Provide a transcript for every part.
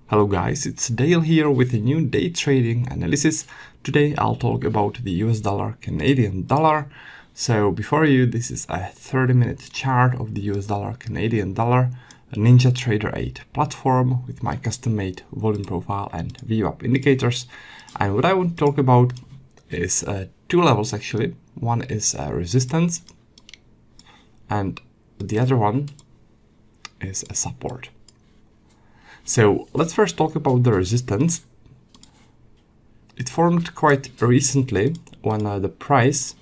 Hello guys, it's Dale here with a new day trading analysis. Today I'll talk about the US dollar, Canadian dollar. So before you, this is a 30-minute chart of the US dollar, Canadian dollar, a NinjaTrader 8 platform with my custom-made volume profile and VWAP indicators. And what I want to talk about is two levels actually. One is resistance and the other one is a support. So let's first talk about the resistance. It formed quite recently when the price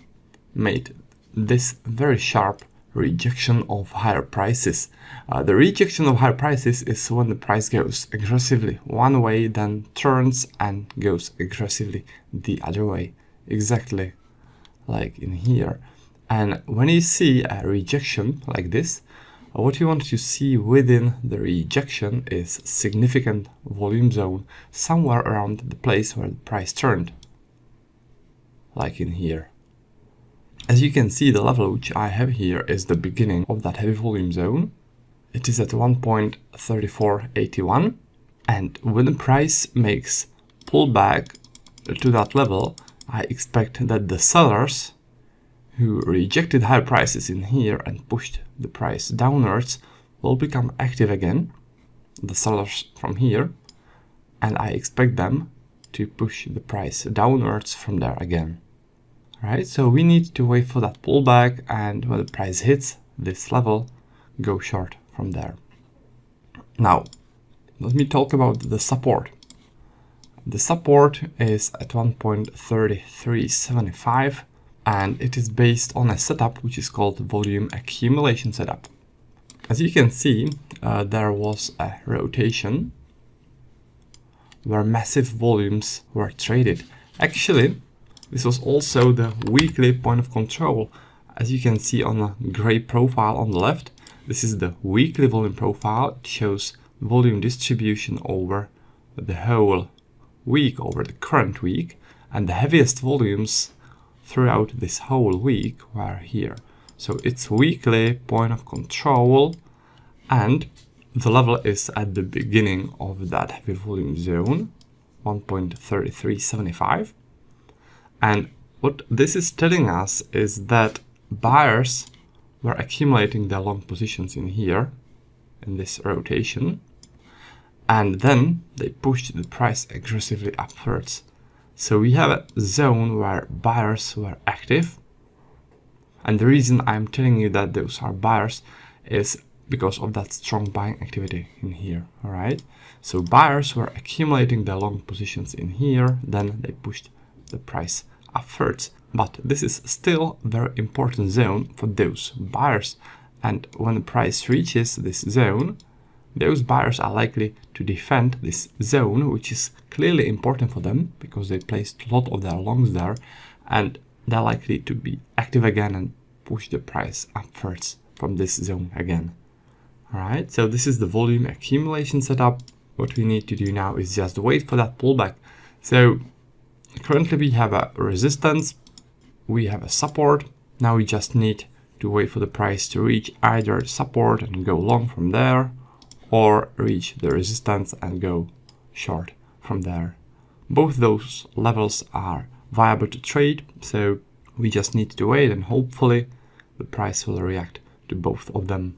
made this very sharp rejection of higher prices. The rejection of higher prices is when the price goes aggressively one way, then turns and goes aggressively the other way, exactly like in here. And when you see a rejection like this, what you want to see within the rejection is significant volume zone somewhere around the place where the price turned, like in here. As you can see, the level which I have here is the beginning of that heavy volume zone. It is at 1.3481, and when the price makes pullback to that level, I expect that the sellers who rejected higher prices in here and pushed the price downwards will become active again, the sellers from here, and I expect them to push the price downwards from there again. Right, so we need to wait for that pullback, and when the price hits this level, go short from there. Now, let me talk about the support. The support is at 1.3375. and it is based on a setup which is called volume accumulation setup. As you can see, there was a rotation where massive volumes were traded. Actually, this was also the weekly point of control. As you can see on the gray profile on the left, this is the weekly volume profile. It shows volume distribution over the whole week, over the current week, and the heaviest volumes throughout this whole week were here. So it's weekly point of control, and the level is at the beginning of that heavy volume zone, 1.3375. And what this is telling us is that buyers were accumulating their long positions in here, in this rotation, and then they pushed the price aggressively upwards. So we have a zone where buyers were active, and the reason I'm telling you that those are buyers is because of that strong buying activity in here. All right, so buyers were accumulating their long positions in here, then they pushed the price upwards. But this is still a very important zone for those buyers, and when the price reaches this zone, those buyers are likely to defend this zone, which is clearly important for them because they placed a lot of their longs there, and they're likely to be active again and push the price upwards from this zone again. All right, so this is the volume accumulation setup. What we need to do now is just wait for that pullback. So currently we have a resistance, we have a support. Now we just need to wait for the price to reach either support and go long from there, or reach the resistance and go short from there. Both those levels are viable to trade, so we just need to wait, and hopefully the price will react to both of them.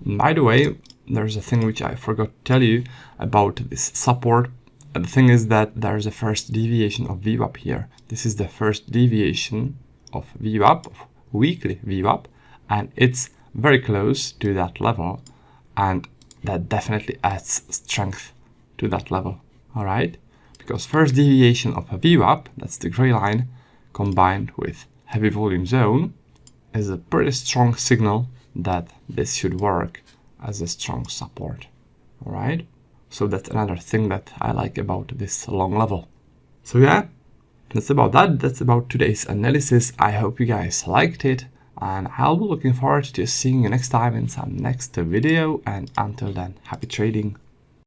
And by the way, there's a thing which I forgot to tell you about this support. And the thing is that there's a first deviation of VWAP here. This is the first deviation of VWAP, of weekly VWAP, and it's very close to that level, and that definitely adds strength to that level. All right, because first deviation of a VWAP, that's the gray line, combined with heavy volume zone, is a pretty strong signal that this should work as a strong support. All right, so that's another thing that I like about this long level. So yeah, that's about that. That's about today's analysis. I hope you guys liked it, and I'll be looking forward to seeing you next time in some next video, and until then, happy trading.